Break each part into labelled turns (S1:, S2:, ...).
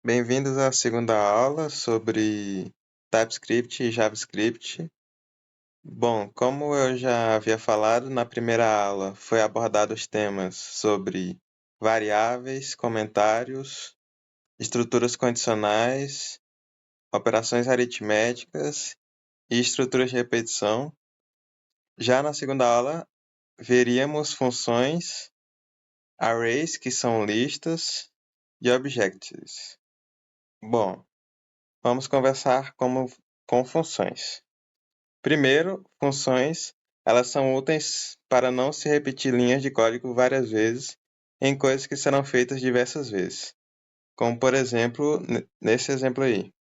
S1: Bem-vindos à segunda aula sobre TypeScript e JavaScript. Bom, como eu já havia falado, na primeira aula foi abordado os temas sobre variáveis, comentários, estruturas condicionais, operações aritméticas e estruturas de repetição. Já na segunda aula, veríamos funções, arrays, que são listas, e objectives. Bom, vamos conversar com funções. Primeiro, funções, elas são úteis para não se repetir linhas de código várias vezes em coisas que serão feitas diversas vezes. Como, por exemplo, nesse exemplo aí,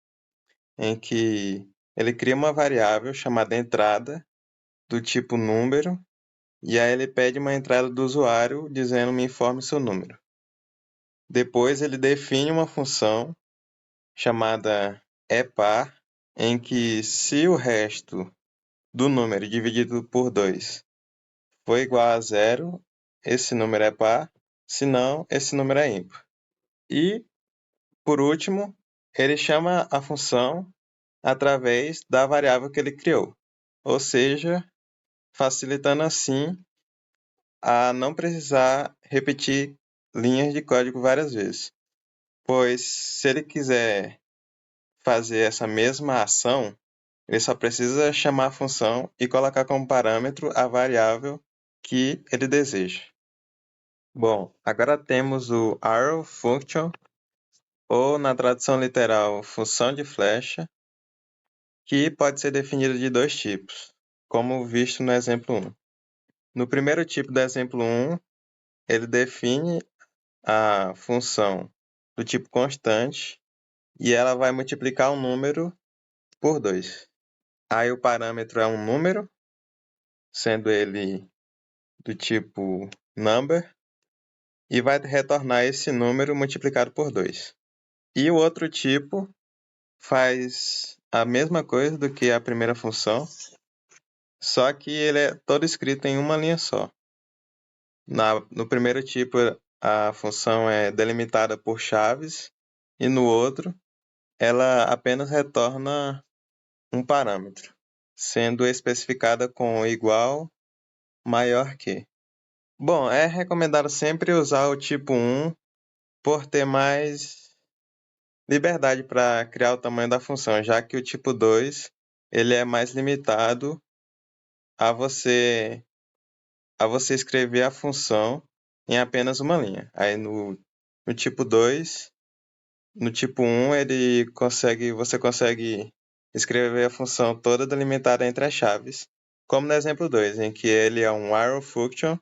S1: em que ele cria uma variável chamada entrada do tipo número e aí ele pede uma entrada do usuário dizendo me informe seu número. Depois ele define uma função chamada epar, em que se o resto do número dividido por 2 for igual a zero, esse número é par, se não, esse número é ímpar. E, por último, ele chama a função através da variável que ele criou, ou seja, facilitando assim a não precisar repetir linhas de código várias vezes. Pois se ele quiser fazer essa mesma ação, ele só precisa chamar a função e colocar como parâmetro a variável que ele deseja. Bom, agora temos o arrow function, ou na tradução literal, função de flecha, que pode ser definida de dois tipos, como visto no exemplo 1. No primeiro tipo do exemplo 1, ele define a função do tipo constante e ela vai multiplicar um número por 2. Aí o parâmetro é um número, sendo ele do tipo number, e vai retornar esse número multiplicado por 2. E o outro tipo faz a mesma coisa do que a primeira função, só que ele é todo escrito em uma linha só. No primeiro tipo, a função é delimitada por chaves, e no outro, ela apenas retorna um parâmetro, sendo especificada com igual, maior que. Bom, é recomendado sempre usar o tipo 1 por ter mais liberdade para criar o tamanho da função, já que o tipo 2 ele é mais limitado a você escrever a função em apenas uma linha. Aí no tipo 2, no tipo 1, você consegue escrever a função toda delimitada entre as chaves, como no exemplo 2, em que ele é um arrow function,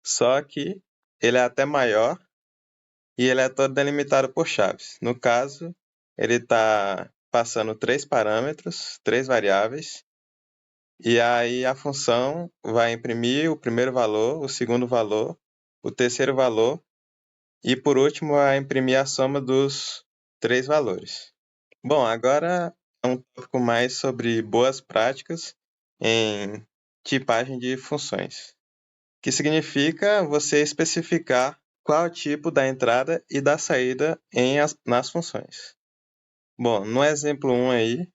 S1: só que ele é até maior e ele é todo delimitado por chaves. No caso, ele está passando três parâmetros, três variáveis, e aí a função vai imprimir o primeiro valor, o segundo valor, o terceiro valor, e por último vai imprimir a soma dos três valores. Bom, agora é um tópico mais sobre boas práticas em tipagem de funções, que significa você especificar qual é o tipo da entrada e da saída nas funções. Bom, no exemplo 1 aí,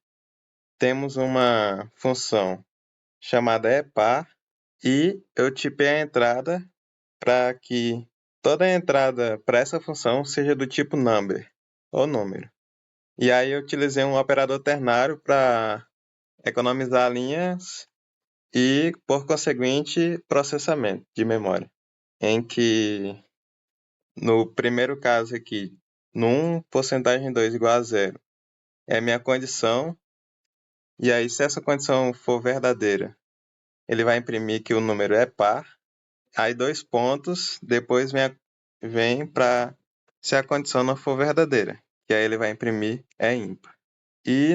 S1: temos uma função chamada epar e eu tipei a entrada para que toda a entrada para essa função seja do tipo number, ou número. E aí eu utilizei um operador ternário para economizar linhas e, por conseguinte, processamento de memória, em que no primeiro caso aqui, no 1 porcentagem 2 igual a zero, é minha condição, e aí se essa condição for verdadeira, ele vai imprimir que o número é par, aí dois pontos, depois vem para se a condição não for verdadeira, que aí ele vai imprimir é ímpar. E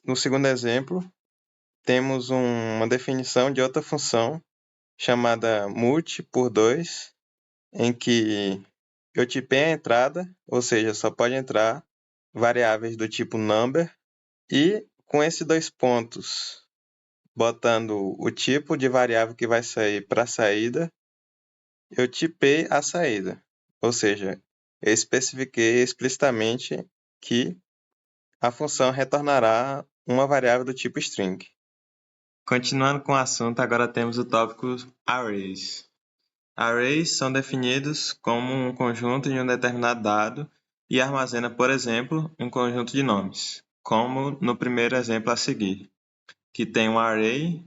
S1: no segundo exemplo, temos uma definição de outra função chamada multi por 2, em que eu tipei a entrada, ou seja, só pode entrar variáveis do tipo number, e com esses dois pontos, botando o tipo de variável que vai sair para a saída, eu tipei a saída, ou seja, eu especifiquei explicitamente que a função retornará uma variável do tipo string. Continuando com o assunto, agora temos o tópico arrays. Arrays são definidos como um conjunto de um determinado dado e armazena, por exemplo, um conjunto de nomes, como no primeiro exemplo a seguir, que tem um array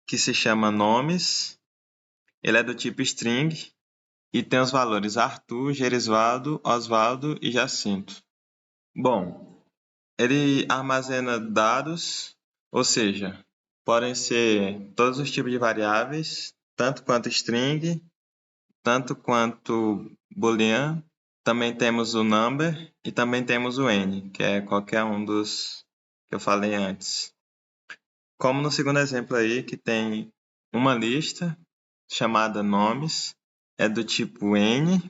S1: que se chama nomes, ele é do tipo string e tem os valores Arthur, Gerisvaldo, Osvaldo e Jacinto. Bom, ele armazena dados, ou seja, podem ser todos os tipos de variáveis, tanto quanto string, tanto quanto boolean. Também temos o number e também temos o n, que é qualquer um dos que eu falei antes. Como no segundo exemplo aí, que tem uma lista chamada nomes, é do tipo n,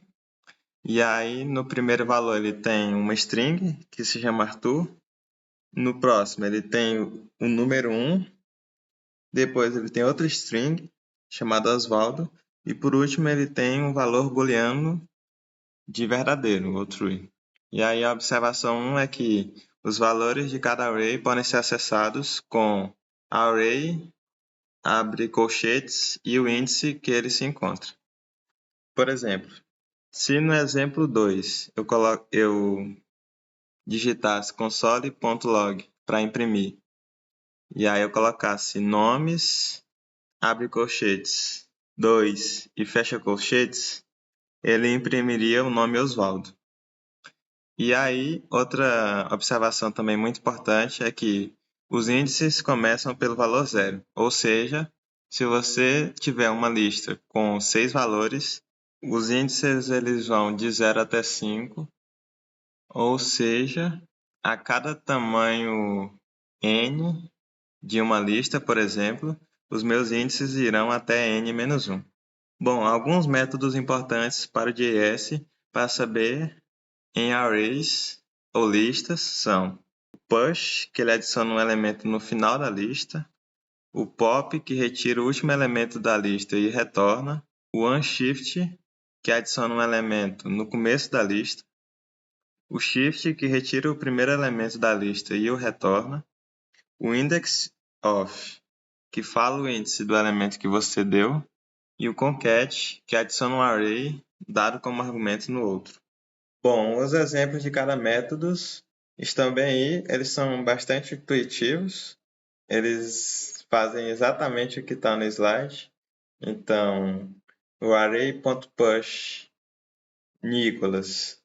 S1: e aí no primeiro valor ele tem uma string que se chama Arthur, no próximo ele tem o número 1, depois ele tem outra string chamada Osvaldo, e por último ele tem um valor booleano de verdadeiro, ou true. E aí a observação 1 é que os valores de cada array podem ser acessados com array, abre colchetes e o índice que ele se encontra. Por exemplo, se no exemplo 2 eu digitasse console.log para imprimir, e aí eu colocasse nomes, abre colchetes, 2 e fecha colchetes, ele imprimiria o nome Osvaldo. E aí, outra observação também muito importante é que os índices começam pelo valor zero, ou seja, se você tiver uma lista com 6 valores, os índices eles vão de 0 até 5, ou seja, a cada tamanho n de uma lista, por exemplo, os meus índices irão até n-1. Bom, alguns métodos importantes para o JS para saber em arrays ou listas são o push, que ele adiciona um elemento no final da lista, o pop, que retira o último elemento da lista e retorna, o unshift, que adiciona um elemento no começo da lista, o shift, que retira o primeiro elemento da lista e o retorna, o index of, que fala o índice do elemento que você deu, e o concat, que adiciona um array dado como argumento no outro. Bom, os exemplos de cada método estão bem aí, eles são bastante intuitivos, eles fazem exatamente o que está no slide. Então, o array.push Nicholas,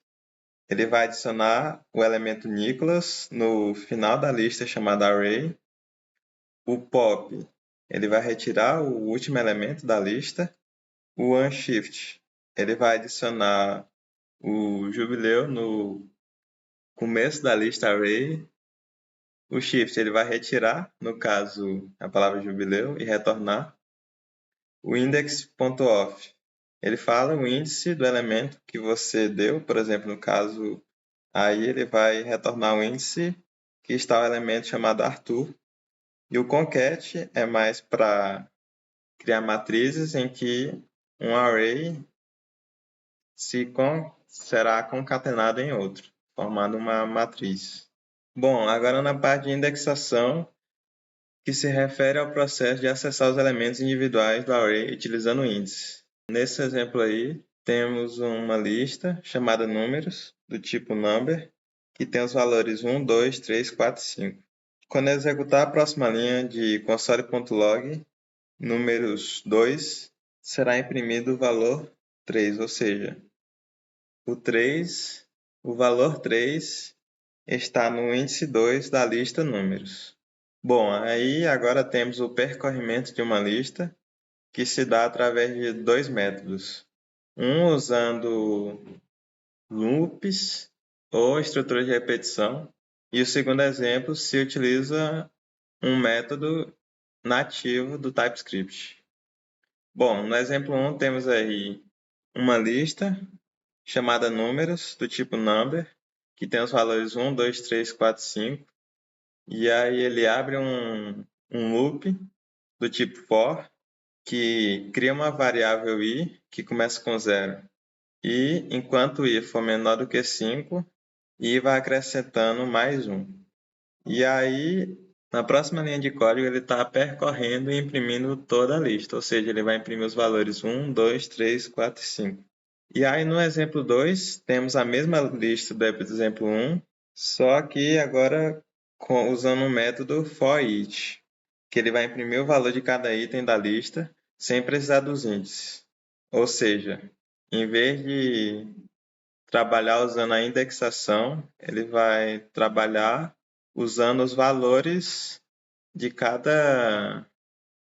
S1: ele vai adicionar o elemento Nicholas no final da lista chamada array. O pop, ele vai retirar o último elemento da lista. O unshift, ele vai adicionar o jubileu no começo da lista array. O shift ele vai retirar, no caso, a palavra jubileu e retornar. O index.off, ele fala o índice do elemento que você deu, por exemplo, no caso, aí ele vai retornar o índice que está o elemento chamado Arthur. E o concat é mais para criar matrizes em que um array será concatenado em outro, formando uma matriz. Bom, agora na parte de indexação, que se refere ao processo de acessar os elementos individuais do array utilizando o índice. Nesse exemplo aí, temos uma lista chamada números, do tipo number, que tem os valores 1, 2, 3, 4 e 5. Quando eu executar a próxima linha de console.log, números 2, será imprimido o valor 3, ou seja, o valor 3 está no índice 2 da lista números. Bom, aí agora temos o percorrimento de uma lista, que se dá através de dois métodos. Um usando loops ou estrutura de repetição, e o segundo exemplo se utiliza um método nativo do TypeScript. Bom, no exemplo 1 temos aí uma lista chamada números, do tipo number, que tem os valores 1, 2, 3, 4, 5. E aí ele abre um loop do tipo for, que cria uma variável i que começa com 0. E enquanto i for menor do que 5, e vai acrescentando mais um. E aí, na próxima linha de código, ele está percorrendo e imprimindo toda a lista, ou seja, ele vai imprimir os valores 1, 2, 3, 4 e 5. E aí, no exemplo 2, temos a mesma lista do exemplo 1, só que agora usando o método for_each, que ele vai imprimir o valor de cada item da lista sem precisar dos índices. Ou seja, em vez de trabalhar usando a indexação, ele vai trabalhar usando os valores de cada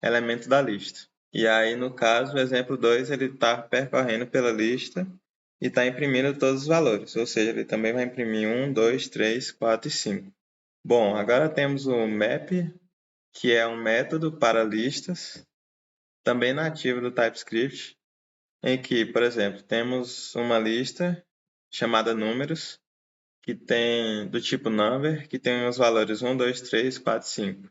S1: elemento da lista. E aí, no caso, o exemplo 2, ele está percorrendo pela lista e está imprimindo todos os valores, ou seja, ele também vai imprimir 1, 2, 3, 4 e 5. Bom, agora temos o map, que é um método para listas, também nativo do TypeScript, em que, por exemplo, temos uma lista chamada números, que tem do tipo number, que tem os valores 1, 2, 3, 4, 5.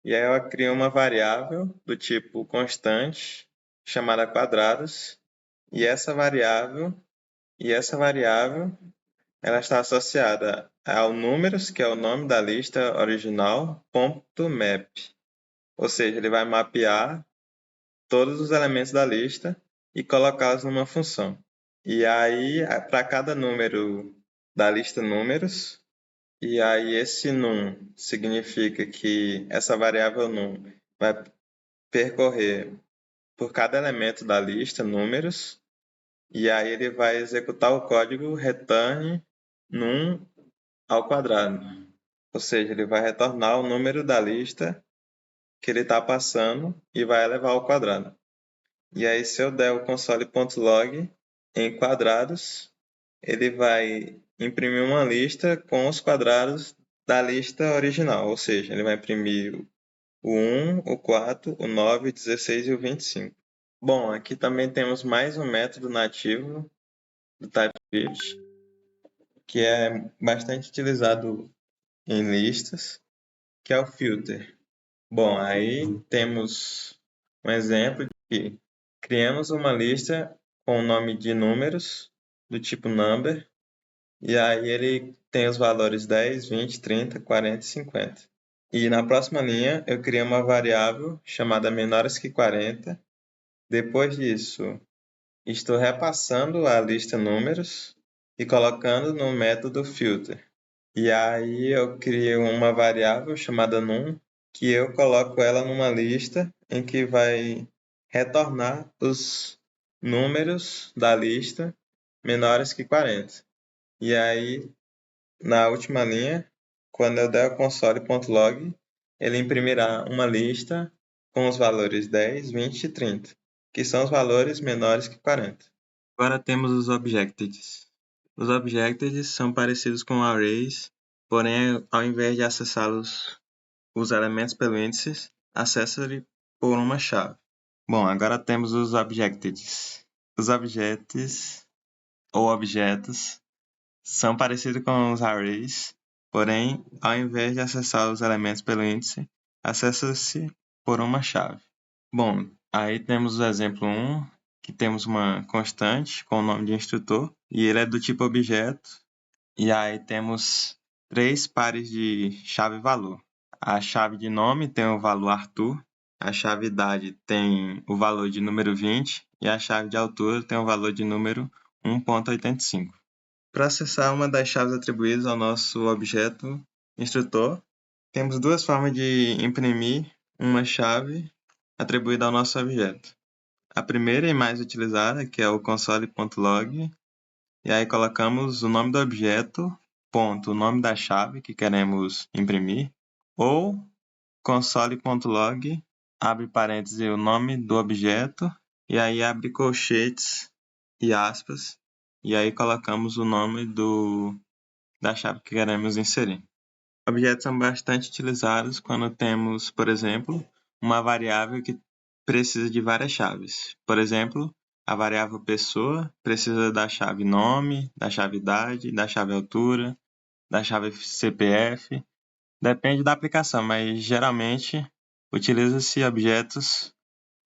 S1: E aí eu crio uma variável do tipo constante, chamada quadrados, e essa variável, ela está associada ao números, que é o nome da lista original, ponto .map. Ou seja, ele vai mapear todos os elementos da lista e colocá-los numa função. E aí, para cada número da lista números, e aí esse num significa que essa variável num vai percorrer por cada elemento da lista números, e aí ele vai executar o código return num ao quadrado. Ou seja, ele vai retornar o número da lista que ele está passando e vai elevar ao quadrado. E aí, se eu der o console.log em quadrados, ele vai imprimir uma lista com os quadrados da lista original, ou seja, ele vai imprimir o 1, o 4, o 9, o 16 e o 25. Bom, aqui também temos mais um método nativo do TypeScript, que é bastante utilizado em listas, que é o filter. Bom, aí temos um exemplo de que criamos uma lista com o nome de números do tipo number, e aí ele tem os valores 10, 20, 30, 40 e 50. E na próxima linha eu criei uma variável chamada menores que 40. Depois disso, estou repassando a lista números e colocando no método filter. E aí eu criei uma variável chamada num, que eu coloco ela numa lista em que vai retornar os números da lista menores que 40. E aí, na última linha, quando eu der o console.log, ele imprimirá uma lista com os valores 10, 20 e 30, que são os valores menores que 40. Agora temos os objectives. Os objectives são parecidos com arrays, porém, ao invés de acessá-los os elementos pelo índice, acessa-lhe por uma chave. Bom, agora temos os objectives. Os objectives ou objetos são parecidos com os arrays, porém, ao invés de acessar os elementos pelo índice, acessa-se por uma chave. Bom, aí temos o exemplo 1, que temos uma constante com o nome de instrutor, e ele é do tipo objeto, e aí temos 3 pares de chave-valor. A chave de nome tem o valor Arthur, a chave idade tem o valor de número 20 e a chave de altura tem o valor de número 1.85. Para acessar uma das chaves atribuídas ao nosso objeto instrutor, temos duas formas de imprimir uma chave atribuída ao nosso objeto. A primeira e mais utilizada, que é o console.log, e aí colocamos o nome do objeto, ponto, o nome da chave que queremos imprimir, ou console.log, abre parênteses o nome do objeto, e aí abre colchetes e aspas, e aí colocamos o nome da chave que queremos inserir. Objetos são bastante utilizados quando temos, por exemplo, uma variável que precisa de várias chaves. Por exemplo, a variável pessoa precisa da chave nome, da chave idade, da chave altura, da chave CPF. Depende da aplicação, mas geralmente utiliza-se objetos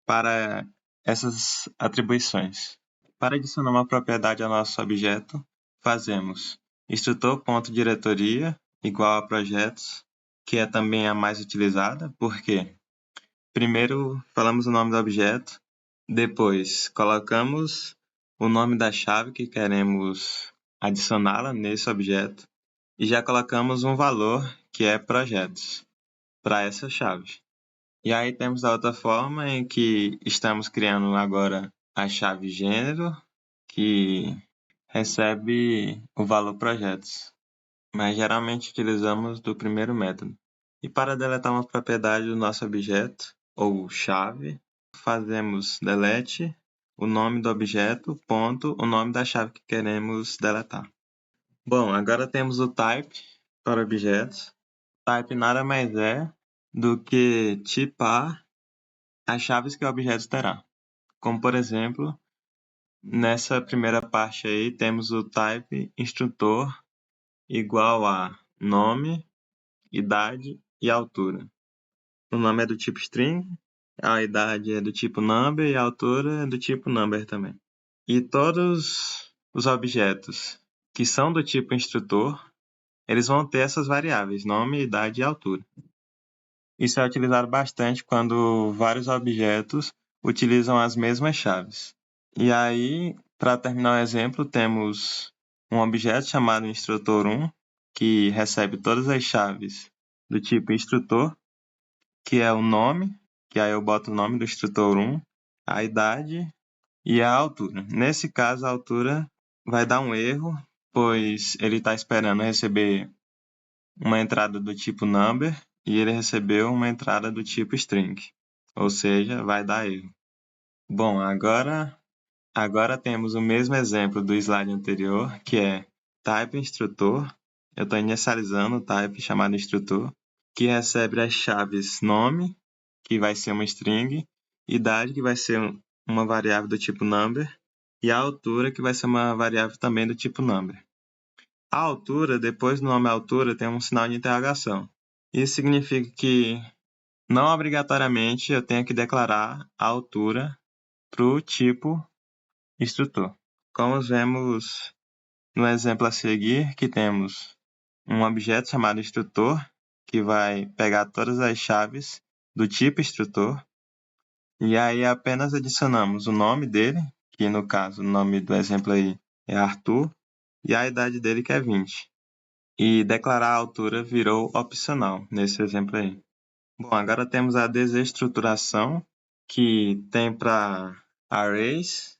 S1: para essas atribuições. Para adicionar uma propriedade ao nosso objeto, fazemos instrutor.diretoria igual a projetos, que é também a mais utilizada, porque primeiro falamos o nome do objeto, depois colocamos o nome da chave que queremos adicioná-la nesse objeto e já colocamos um valor que é projetos para essa chave. E aí temos a outra forma em que estamos criando agora a chave gênero, que recebe o valor projetos, mas geralmente utilizamos do primeiro método. E para deletar uma propriedade do nosso objeto, ou chave, fazemos delete, o nome do objeto, ponto, o nome da chave que queremos deletar. Bom, agora temos o type para objetos. Type nada mais é do que tipar as chaves que o objeto terá. Como, por exemplo, nessa primeira parte aí, temos o type instrutor igual a nome, idade e altura. O nome é do tipo string, a idade é do tipo number e a altura é do tipo number também. E todos os objetos que são do tipo instrutor, eles vão ter essas variáveis, nome, idade e altura. Isso é utilizado bastante quando vários objetos utilizam as mesmas chaves. E aí, para terminar o exemplo, temos um objeto chamado instrutor1, que recebe todas as chaves do tipo instrutor, que é o nome, que aí eu boto o nome do instrutor1, a idade e a altura. Nesse caso, a altura vai dar um erro, pois ele está esperando receber uma entrada do tipo number e ele recebeu uma entrada do tipo string, ou seja, vai dar erro. Bom, agora temos o mesmo exemplo do slide anterior, que é type instrutor. Eu estou inicializando o type chamado instrutor, que recebe as chaves nome, que vai ser uma string, idade, que vai ser uma variável do tipo number, e a altura, que vai ser uma variável também do tipo number. A altura, depois do nome altura, tem um sinal de interrogação. Isso significa que não obrigatoriamente eu tenho que declarar a altura para o tipo instrutor. Como vemos no exemplo a seguir, que temos um objeto chamado instrutor, que vai pegar todas as chaves do tipo instrutor, e aí apenas adicionamos o nome dele, que no caso, o nome do exemplo aí é Arthur, e a idade dele que é 20. E declarar a altura virou opcional nesse exemplo aí. Bom, agora temos a desestruturação, que tem para arrays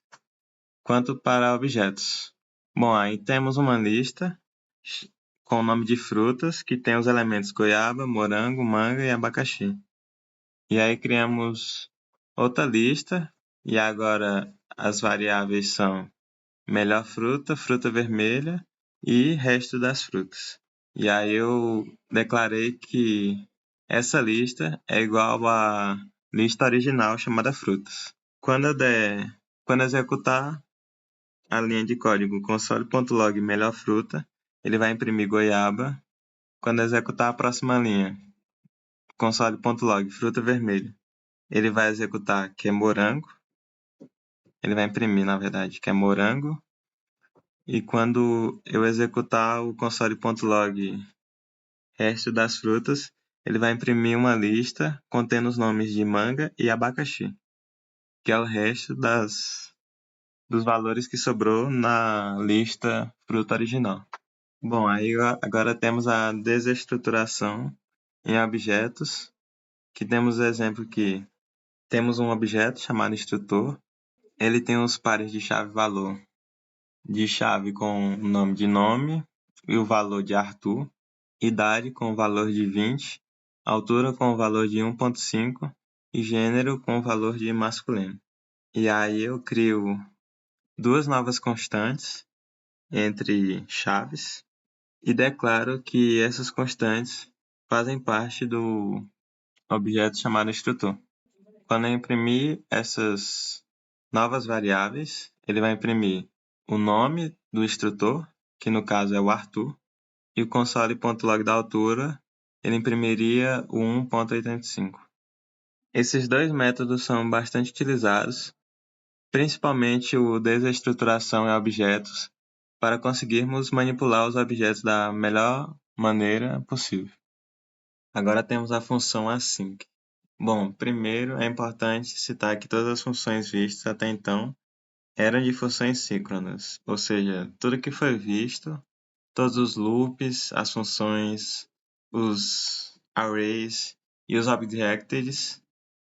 S1: quanto para objetos. Bom, aí temos uma lista com o nome de frutas que tem os elementos goiaba, morango, manga e abacaxi. E aí criamos outra lista e agora as variáveis são melhor fruta, fruta vermelha e resto das frutas. E aí eu declarei que essa lista é igual à lista original chamada frutas. Quando executar a linha de código console.log melhor fruta, ele vai imprimir goiaba. Quando executar a próxima linha, console.log fruta vermelha, ele vai executar que é morango. Ele vai imprimir, na verdade, que é morango. E quando eu executar o console.log resto das frutas, ele vai imprimir uma lista contendo os nomes de manga e abacaxi, que é o resto dos valores que sobrou na lista fruta original. Bom, aí agora temos a desestruturação em objetos, que temos o exemplo que temos um objeto chamado instrutor, ele tem os pares de chave-valor de chave com o nome de nome e o valor de Arthur, idade com o valor de 20, altura com o valor de 1.5 e gênero com o valor de masculino. E aí eu crio duas novas constantes entre chaves e declaro que essas constantes fazem parte do objeto chamado instrutor. Quando eu imprimir essas novas variáveis, ele vai imprimir o nome do instrutor, que no caso é o Arthur, e o console.log da altura, ele imprimiria o 1.85. Esses dois métodos são bastante utilizados, principalmente o desestruturação em objetos, para conseguirmos manipular os objetos da melhor maneira possível. Agora temos a função async. Bom, primeiro é importante citar que todas as funções vistas até então eram de funções síncronas, ou seja, tudo que foi visto, todos os loops, as funções, os arrays e os objects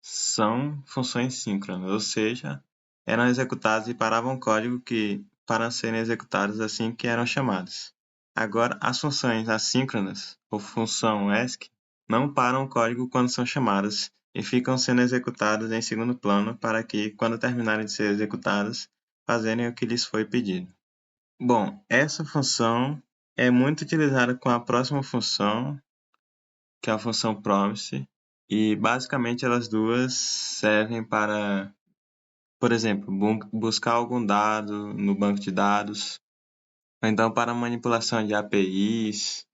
S1: são funções síncronas, ou seja, eram executadas e paravam o código para serem executadas assim que eram chamadas. Agora, as funções assíncronas, ou função ASC, não param o código quando são chamadas e ficam sendo executadas em segundo plano para que, quando terminarem de ser executadas, fazerem o que lhes foi pedido. Bom, essa função é muito utilizada com a próxima função, que é a função promise, e basicamente elas duas servem para, por exemplo, buscar algum dado no banco de dados, ou então para manipulação de APIs.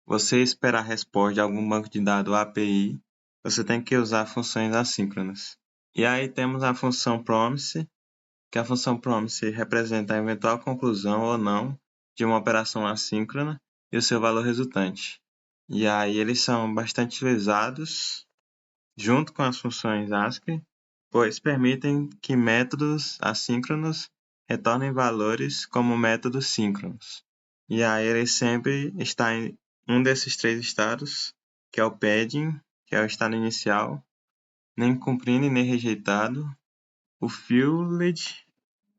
S1: Você esperar a resposta de algum banco de dados ou API, você tem que usar funções assíncronas. E aí temos a função promise, que a função promise representa a eventual conclusão ou não de uma operação assíncrona e o seu valor resultante. E aí eles são bastante utilizados junto com as funções ASCII, pois permitem que métodos assíncronos retornem valores como métodos síncronos. E aí ele sempre está em um desses três estados, que é o padding, que é o estado inicial, nem cumprindo e nem rejeitado, o filled,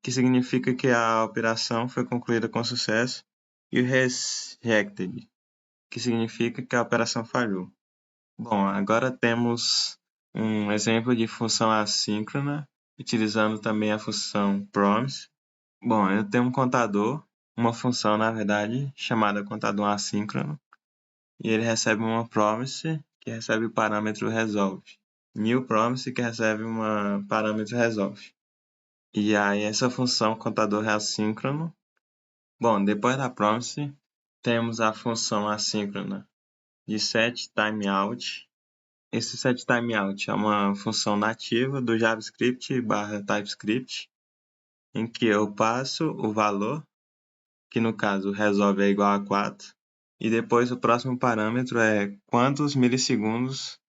S1: que significa que a operação foi concluída com sucesso, e o rejected, que significa que a operação falhou. Bom, agora temos um exemplo de função assíncrona, utilizando também a função promise. Bom, eu tenho um contador, uma função, na verdade, chamada contador assíncrono, e ele recebe uma promise, que recebe o parâmetro resolve. New promise, que recebe uma parâmetro resolve. E aí essa função contador assíncrono. Bom, depois da promise, temos a função assíncrona de setTimeout. Esse setTimeout é uma função nativa do JavaScript/TypeScript, em que eu passo o valor, que no caso resolve é igual a 4, e depois o próximo parâmetro é quantos milissegundos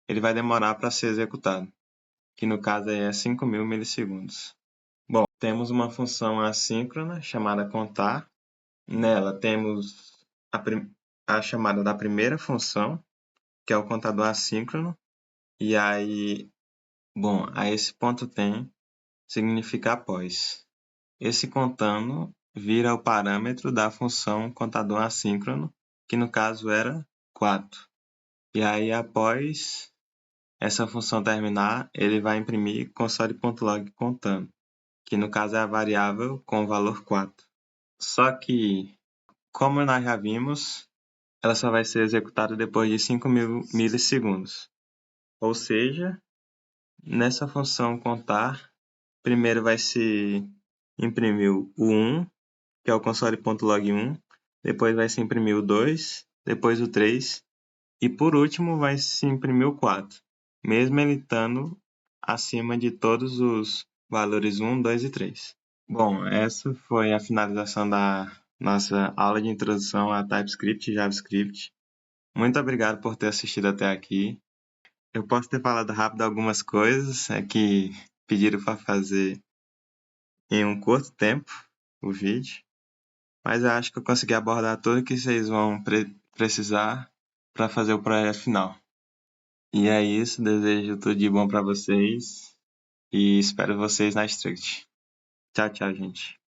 S1: ele vai demorar para ser executado, que no caso é 5.000 milissegundos. Bom, temos uma função assíncrona chamada contar. Nela temos a chamada da primeira função, que é o contador assíncrono, e aí, bom, a esse ponto tem significa após. Esse contando vira o parâmetro da função contador assíncrono, que no caso era 4. E aí, após essa função terminar, ele vai imprimir console.log contando, que no caso é a variável com o valor 4. Só que, como nós já vimos, ela só vai ser executada depois de 5.000 milissegundos. Ou seja, nessa função contar, primeiro vai se imprimir o 1, que é o console.log1, depois vai se imprimir o 2, depois o 3, e por último vai se imprimir o 4, mesmo ele estando acima de todos os valores 1, 2 e 3. Bom, essa foi a finalização da nossa aula de introdução a TypeScript e JavaScript. Muito obrigado por ter assistido até aqui. Eu posso ter falado rápido algumas coisas, é que pediram para fazer em um curto tempo o vídeo, mas eu acho que eu consegui abordar tudo que vocês vão precisar para fazer o projeto final. E é isso, desejo tudo de bom para vocês e espero vocês na Struct. Tchau, tchau, gente.